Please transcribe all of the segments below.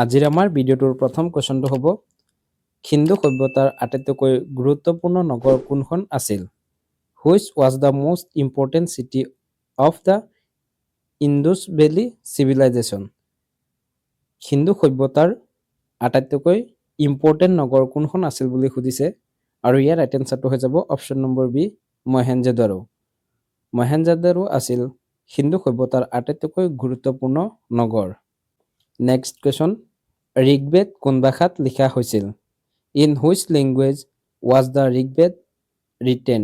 আজিৰ আমাৰ ভিডিঅ'টোৰ প্ৰথম কুৱেশ্যনটো হ'ব সিন্ধু সভ্যতাৰ আটাইতকৈ গুৰুত্বপূৰ্ণ নগৰ কোনখন আছিল? Which was the most important city of the Indus valley civilisation? Sindhu সভ্যতাৰ আটাইতকৈ ইম্পৰ্টেণ্ট নগৰ কোনখন আছিল বুলি সুধিছে আৰু ইয়াৰ ৰাইট এনচাৰটো হৈ যাব option number B Mohenjodaro. Mohenjodaro আছিল সিন্ধু সভ্যতাৰ আটাইতকৈ গুৰুত্বপূৰ্ণ নগৰ। নেক্সট কুৱেশ্যন, ঋগ্বেদ কোন ভাষাত লিখা হৈছিল? In which language was the Rigveda written?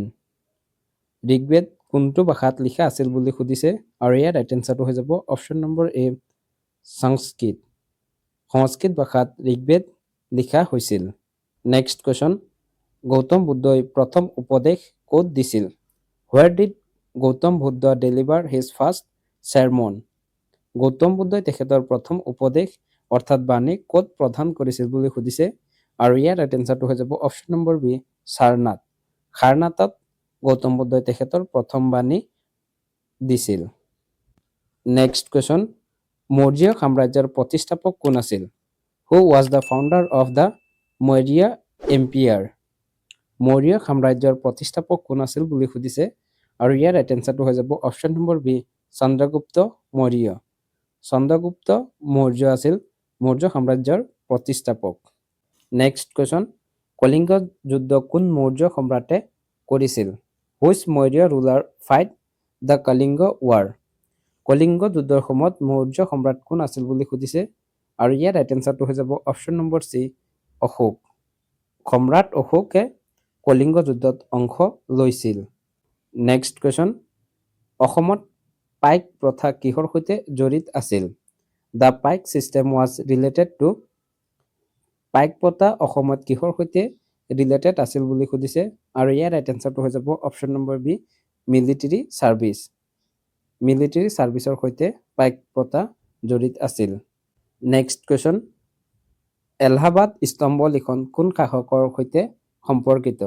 Rigveda কোনটো ভাষাত লিখা আছিল বুলি সুধিছে আৰু ইয়াৰ ৰাইট এনচাৰটো হৈ যাব অপশ্যন নম্বৰ এ সংস্কৃত। সংস্কৃত ভাষাত ঋগ্বেদ লিখা হৈছিল। নেক্সট কুৱেশ্যন, গৌতম বুদ্ধই প্ৰথম উপদেশ ক'ত দিছিল? হোৱেৰ did Gautam Buddha deliver his first sermon? Gautam বুদ্ধই তেখেতৰ প্ৰথম উপদেশ অৰ্থাৎ বাণী ক'ত প্ৰদান কৰিছিল বুলি সুধিছে আৰু ইয়াৰ ৰাইট এনচাৰটো হৈ যাব অপশ্যন নম্বৰ বি সাৰনাথ। সাৰনাথত গৌতম বুদ্ধই তেখেতৰ প্ৰথম বাণী দিছিল। নেক্সট কুৱেশ্যন, মৌৰ্য সাম্ৰাজ্যৰ প্ৰতিষ্ঠাপক কোন আছিল? Who was the founder of the Maurya empire? Maurya সাম্ৰাজ্যৰ প্ৰতিষ্ঠাপক কোন আছিল বুলি সুধিছে আৰু ইয়াৰ ৰাইট এনচাৰটো হৈ যাব option number B Chandragupta Maurya. Chandragupta Maurya আছিল মৌৰ্য সাম্ৰাজ্যৰ প্ৰতিষ্ঠাপক। নেক্সট কুৱেশ্যন, কলিংগ যুদ্ধ কোন মৌৰ্য সম্ৰাটে কৰিছিল? Which Maurya ruler fight the Kalinga war? Kalinga যুদ্ধৰ সময়ত মৌৰ্য সম্ৰাট কোন আছিল বুলি সুধিছে আৰু ইয়াৰ ৰাইট এনচাৰটো হৈ যাব অপশ্যন নম্বৰ চি অশোক। সম্ৰাট অশোকে কলিংগ যুদ্ধত অংশ লৈছিল। নেক্সট কুৱেশ্যন, অসমত পাইক প্ৰথা কিহৰ সৈতে জড়িত আছিল? The paik system was related to? পাইক প্ৰথা অসমত কিহৰ সৈতে ৰিলেটেড আছিল বুলি সুধিছে আৰু ইয়াৰ ৰাইট এনচাৰটো হৈ যাব option number B military service. Military ছাৰ্ভিচৰ সৈতে পাইক প্ৰথা জড়িত আছিল। নেক্সট কুৱেশ্যন, এলাহাবাদ স্তম্ভ লিখন কোন শাসকৰ সৈতে সম্পৰ্কিত?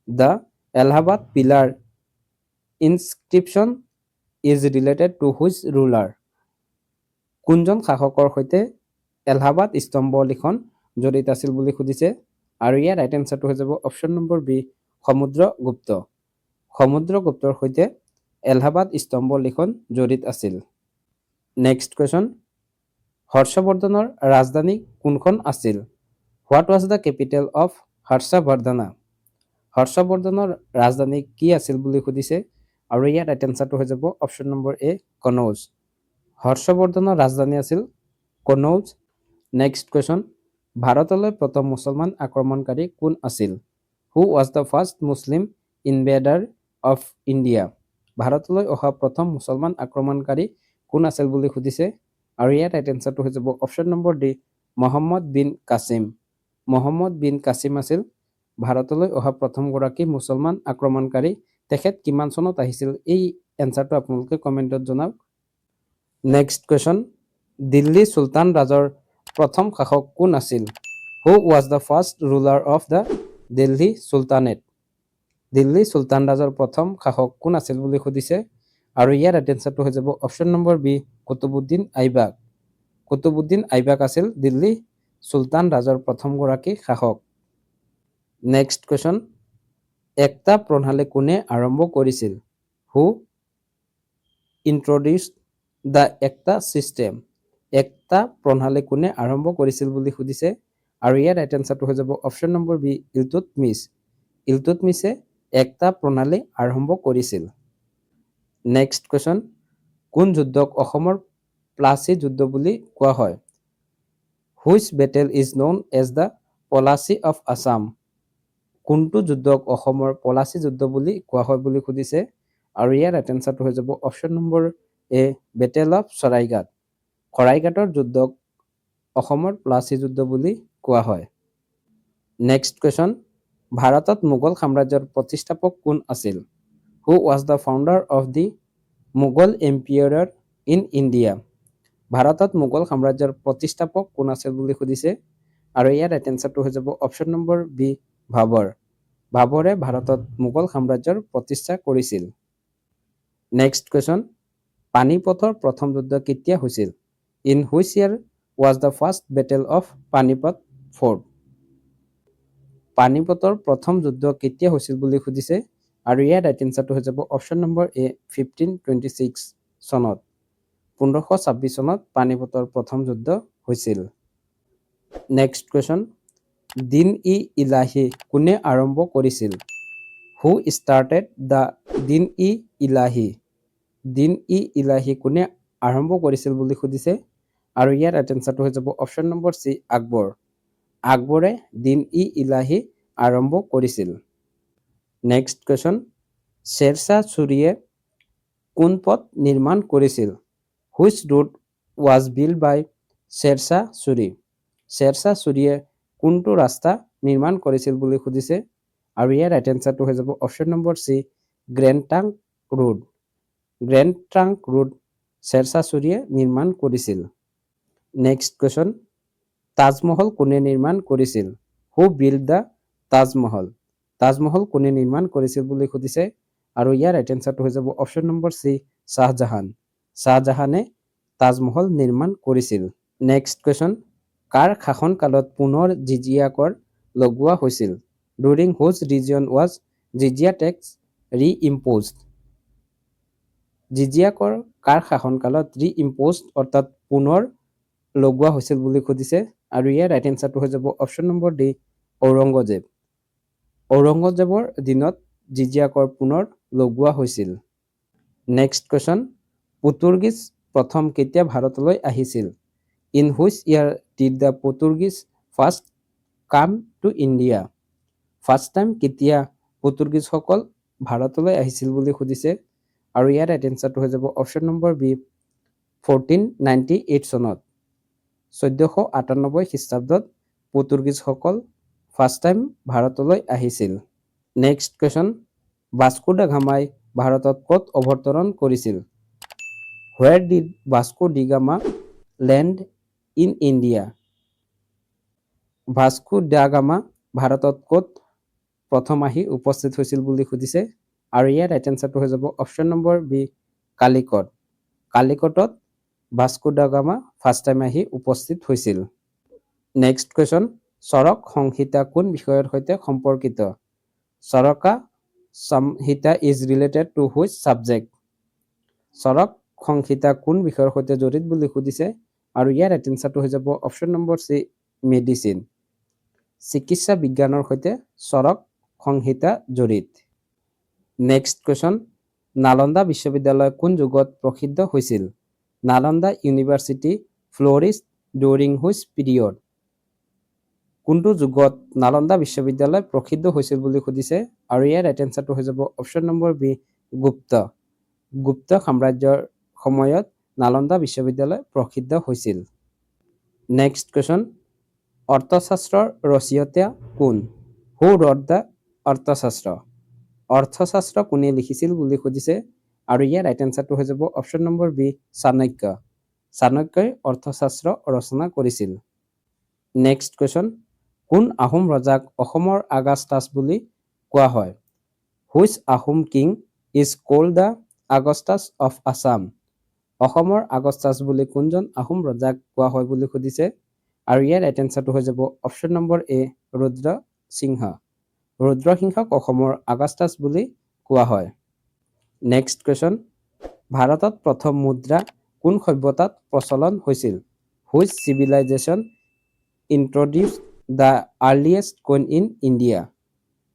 The Allahabad pillar inscription is related to which ruler? কোনজন শাসকৰ সৈতে এলাহাবাদ স্তম্ভ লিখন জড়িত আছিল বুলি সুধিছে আৰু ইয়াৰ ৰাইট এনচাৰটো হৈ যাব অপশ্যন নম্বৰ বি সমুদ্ৰগুপ্ত। সমুদ্ৰগুপ্তৰ সৈতে এলাহাবাদ স্তম্ভ লিখন জড়িত আছিল। নেক্সট কুৱেশ্যন, হৰ্ষবৰ্ধনৰ ৰাজধানী কোনখন আছিল? What was the capital of Harshavardhana? হৰ্ষবৰ্ধনৰ ৰাজধানী কি আছিল বুলি সুধিছে আৰু ইয়াৰ ৰাইট এনচাৰটো হৈ যাব অপশ্যন নম্বৰ এ কনৌজ। হৰ্ষবৰ্ধনৰ ৰাজধানী আছিল কনৌজ। নেক্সট কুৱেশ্যন, ভাৰতলৈ প্ৰথম মুছলমান আক্ৰমণকাৰী কোন আছিল? Who was the first Muslim invader of India? ভাৰতলৈ অহা প্ৰথম মুছলমান আক্ৰমণকাৰী কোন আছিল বুলি সুধিছে আৰু ইয়াৰ ৰাইট এনচাৰটো হৈ যাব option number D Muhammad bin Qasim. Muhammad bin Qasim আছিল ভাৰতলৈ অহা প্ৰথমগৰাকী মুছলমান আক্ৰমণকাৰী। তেখেত কিমান চনত আহিছিল এই এনচাৰটো আপোনালোকে কমেণ্টত জনাওক। নেক্সট কুৱেশ্যন, দিল্লী চুলতান ৰাজৰ প্ৰথম শাসক কোন আছিল? Who was the first ruler of the Delhi sultanate? Delhi চুলতান ৰাজৰ প্ৰথম শাসক কোন আছিল বুলি সুধিছে আৰু ইয়াৰ ৰাইট এনচাৰটো হৈ যাব option number B Qutubuddin Aibak. Qutubuddin Aibak আছিল দিল্লী চুলতান ৰাজৰ প্ৰথমগৰাকী শাসক। নেক্সট কুৱেশ্যন, একটা প্ৰণালী কোনে আৰম্ভ কৰিছিল? হু ইন্ট্ৰডিউচড দ্য একটা চিষ্টেম? একটা প্ৰণালী কোনে আৰম্ভ কৰিছিল বুলি সুধিছে আৰু ইয়াৰ ৰাইট এনচাৰটো হৈ যাব অপশ্যন নম্বৰ বি ইলতুৎমিছ। ইলতুৎমিছে একটা প্ৰণালী আৰম্ভ কৰিছিল। নেক্সট কুৱেশ্যন, কোন যুদ্ধক অসমৰ প্লাচী যুদ্ধ বুলি কোৱা হয়? Which battle is known as the Plassey of Assam? কোনটো যুদ্ধক অসমৰ পলাচী যুদ্ধ বুলি কোৱা হয় বুলি সুধিছে আৰু ইয়াৰ ৰাইট এনচাৰটো হৈ যাব option number A battle of Saraighat. শৰাইঘাটৰ যুদ্ধক অসমৰ পলাচী যুদ্ধ বুলি কোৱা হয়। নেক্সট কুৱেশ্যন, ভাৰতত মোগল সাম্ৰাজ্যৰ প্ৰতিষ্ঠাপক কোন আছিল? Who was the founder of the Mughal empire in India? ভাৰতত মোগল সাম্ৰাজ্যৰ প্ৰতিষ্ঠাপক কোন আছিল বুলি সুধিছে আৰু ইয়াৰ ৰাইট এনচাৰটো হৈ যাব অপশ্যন নম্বৰ বি বাবৰ। বাবৰে ভাৰতত মোগল সাম্ৰাজ্যৰ প্ৰতিষ্ঠা কৰিছিল। নেক্সট কুৱেশ্যন, পানিপথৰ প্ৰথম যুদ্ধ কেতিয়া হৈছিল? In which year was the first battle of Panipat fought? পানিপতৰ প্ৰথম যুদ্ধ কেতিয়া হৈছিল বুলি সুধিছে আৰু ইয়াৰ ৰাইট এনচাৰটো হৈ যাব অপশ্যন নম্বৰ এ 1526 চনত 1526 চনত পানিপতৰ প্ৰথম যুদ্ধ হৈছিল। নেক্সট কুৱেশ্যন, দিন-ই-ইলাহি কোনে আৰম্ভ কৰিছিল? হু ষ্টাৰ্টেড দ্য দিন-ই-ইলাহি? দিন-ই-ইলাহি কোনে আৰম্ভ কৰিছিল বুলি সুধিছে আৰু ইয়াৰ ৰাইট এনচাৰটো হৈ যাব অপশ্যন নম্বৰ চি আকবৰ। আকবৰে দিন-ই-ইলাহি আৰম্ভ কৰিছিল। নেক্সট কুৱেশ্যন, শ্বেৰশ্বাহ ছুৰীয়ে কোন পথ নিৰ্মাণ কৰিছিল? হুইচ ৰোড ৱাজ বিল্ড বাই শ্বেৰশ্বাহ ছুৰী? শ্বেৰশ্বাহ ছুৰীয়ে কোনটো ৰাস্তা নিৰ্মাণ কৰিছিল বুলি সুধিছে আৰু ইয়াৰ ৰাইট এনচাৰটো হৈ যাব option number C Grand Trunk Road. Grand Trunk Road Sher Shah ছুৰীয়ে নিৰ্মাণ কৰিছিল। নেক্সট কুৱেশ্যন, তাজমহল কোনে নিৰ্মাণ কৰিছিল? Who build the Taj Mahal? Taj Mahal কোনে নিৰ্মাণ কৰিছিল বুলি সুধিছে আৰু ইয়াৰ ৰাইট এনচাৰটো হৈ যাব অপশ্যন নম্বৰ চি শ্বাহজাহান। শ্বাহজাহানে তাজমহল নিৰ্মাণ কৰিছিল। নেক্সট কুৱেশ্যন, কাৰ শাসনকালত পুনৰ জিজিয়া কৰ লগোৱা হৈছিল? ডুৰিং হুজ ৰিজন ৱাজ জিজিয়া টেক্স ৰি-ইম্প'জড? জিজিয়া কৰ কাৰ শাসনকালত ৰি-ইম্প'জড অৰ্থাৎ পুনৰ লগোৱা হৈছিল বুলি সুধিছে আৰু ইয়াৰ ৰাইট এনচাৰটো হৈ যাব অপশ্যন নম্বৰ ডি ঔৰংগজেব। ঔৰংগজেবৰ দিনত জিজিয়া কৰ পুনৰ লগোৱা হৈছিল। নেক্সট কুৱেশ্যন, পৰ্তুগীজ প্ৰথম কেতিয়া ভাৰতলৈ আহিছিল? In which year did the Portuguese first come to India? First time কেতিয়া পৰ্তুগীজসকল ভাৰতলৈ আহিছিল বুলি সুধিছে আৰু ইয়াৰ ৰাইট এনচাৰটো হৈ যাব অপশ্যন নম্বৰ বি 1498 চনত 1498 খ্ৰীষ্টাব্দত পৰ্তুগীজসকল ফাৰ্ষ্ট টাইম ভাৰতলৈ আহিছিল। নেক্সট কুৱেশ্যন, ভাস্কো দা গামাই ভাৰতত ক'ত অৱতৰণ কৰিছিল? Where did Vasco da Gama land in India? Vasco da Gama ভাৰতত ক'ত প্ৰথম আহি উপস্থিত হৈছিল বুলি সুধিছে আৰু ইয়াৰ ৰাইট এনচাৰটো হৈ যাব অপশ্যন নম্বৰ বি কালিকট। কালিকটত Vasco da Gama first time আহি উপস্থিত হৈছিল। নেক্সট কুৱেশ্যন, চৰক সংহিতা কোন বিষয়ৰ সৈতে সম্পৰ্কিত? Charaka Samhita is related to which subject? Charaka Samhita কোন বিষয়ৰ সৈতে জড়িত বুলি সুধিছে আৰু ইয়াৰ ৰাইট এনচাৰটো হৈ যাব অপশ্যন নম্বৰ চি মেডিচিন। চিকিৎসা বিজ্ঞানৰ সৈতে চৰক সংহিতা জড়িত। নেক্সট কুৱেশ্যন, নালন্দা বিশ্ববিদ্যালয় কোন যুগত প্ৰসিদ্ধ হৈছিল? Nalanda university flourished during which period? কোনটো যুগত নালন্দা বিশ্ববিদ্যালয় প্ৰসিদ্ধ হৈছিল বুলি সুধিছে আৰু ইয়াৰ ৰাইট এনচাৰটো হৈ যাব অপশ্যন নম্বৰ বি গুপ্ত। গুপ্ত সাম্ৰাজ্যৰ সময়ত নালন্দা বিশ্ববিদ্যালয় প্ৰসিদ্ধ হৈছিল। নেক্সট কুৱেশ্যন, অৰ্থশাস্ত্ৰৰ ৰচয়িতা কোন? হু ৰট দ্য অৰ্থশাস্ত্ৰ? অৰ্থশাস্ত্ৰ কোনে লিখিছিল বুলি সুধিছে আৰু ইয়াৰ ৰাইট এনচাৰটো হৈ যাব অপশ্যন নম্বৰ বি চাণক্য। চাণক্যই অৰ্থশাস্ত্ৰ ৰচনা কৰিছিল। নেক্সট কুৱেশ্যন, কোন আহোম ৰজাক অসমৰ আগাষ্টাছ বুলি কোৱা হয়? Which Ahom king is called the Augustus of Assam? অসমৰ আগষ্টাছ বুলি কোনজন আহোম ৰজাক কোৱা হয় বুলি সুধিছে আৰু ইয়াৰ ৰাইট এনচাৰটো হৈ যাব অপশ্যন নম্বৰ এ ৰুদ্ৰসিংহ। ৰুদ্ৰসিংহক অসমৰ আগষ্টাছ বুলি কোৱা হয়। নেক্সট কুৱেশ্যন, ভাৰতত প্ৰথম মুদ্ৰা কোন সভ্যতাত প্ৰচলন হৈছিল? Which civilisation introduce the earliest coin in India?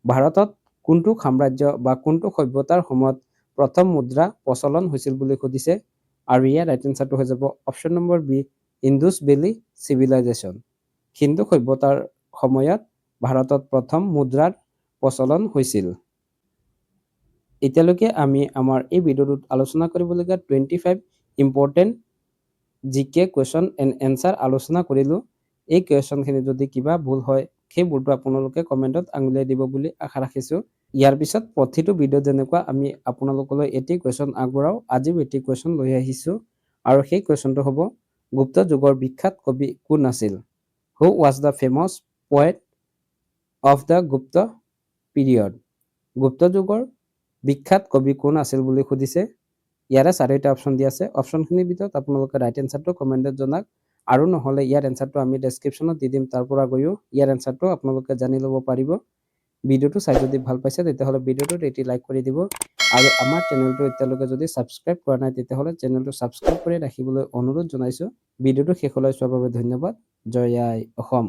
ভাৰতত কোনটো সাম্ৰাজ্য বা কোনটো সভ্যতাৰ সময়ত প্ৰথম মুদ্ৰা প্ৰচলন হৈছিল বুলি সুধিছে আৰু ইয়াৰ ৰাইট এনচাৰটো হৈ যাব option number B Indus valley civilisation. Sindhu সভ্যতাৰ সময়ত ভাৰতত প্ৰথম মুদ্ৰাৰ প্ৰচলন হৈছিল। এতিয়ালৈকে আমি আমাৰ এই ভিডিঅ'টোত আলোচনা কৰিবলগীয়া 25 ইম্পৰ্টেণ্ট জিকে কুৱেশ্যন এণ্ড এনচাৰ আলোচনা কৰিলোঁ। এই কুৱেশ্যনখিনি যদি কিবা ভুল হয় সেইবোৰটো আপোনালোকে কমেণ্টত আঙুলিয়াই দিব বুলি আশা ৰাখিছোঁ। ইয়াৰ পিছত প্ৰতিটো ভিডিঅ' যেনেকুৱা আমি আপোনালোকলৈ এটি কুৱেশ্যন আগবঢ়াওঁ, আজিও এটি কুৱেশ্যন লৈ আহিছোঁ আৰু সেই কুৱেশ্যনটো হ'ব গুপ্ত যুগৰ বিখ্যাত কবি কোন আছিল? Who was the famous poet of the Gupta period? Gupta যুগৰ বিখ্যাত কবি কোন আছিল বুলি সুধিছে। ইয়াৰে 4টা অপশ্যন দিয়া আছে। অপশ্যনখিনিৰ ভিতৰত আপোনালোকে ৰাইট এনচাৰটো কমেণ্টত জনাওক আৰু নহ'লে ইয়াৰ এনচাৰটো আমি ডেছক্ৰিপশ্যনত দি দিম, তাৰ পৰা গৈও ইয়াৰ এনচাৰটো আপোনালোকে জানি ল'ব পাৰিব। ভিডিঅ'টো চাই যদি ভাল পাইছে তেতিয়াহ'লে ভিডিঅ'টোত এটি লাইক কৰি দিব আৰু আমাৰ চেনেলটো এতিয়ালৈকে যদি ছাবস্ক্ৰাইব কৰা নাই তেতিয়াহ'লে চেনেলটো ছাবস্ক্ৰাইব কৰি ৰাখিবলৈ অনুৰোধ জনাইছোঁ। ভিডিঅ'টো শেষলৈ চোৱাৰ বাবে ধন্যবাদ। জয় আই অসম।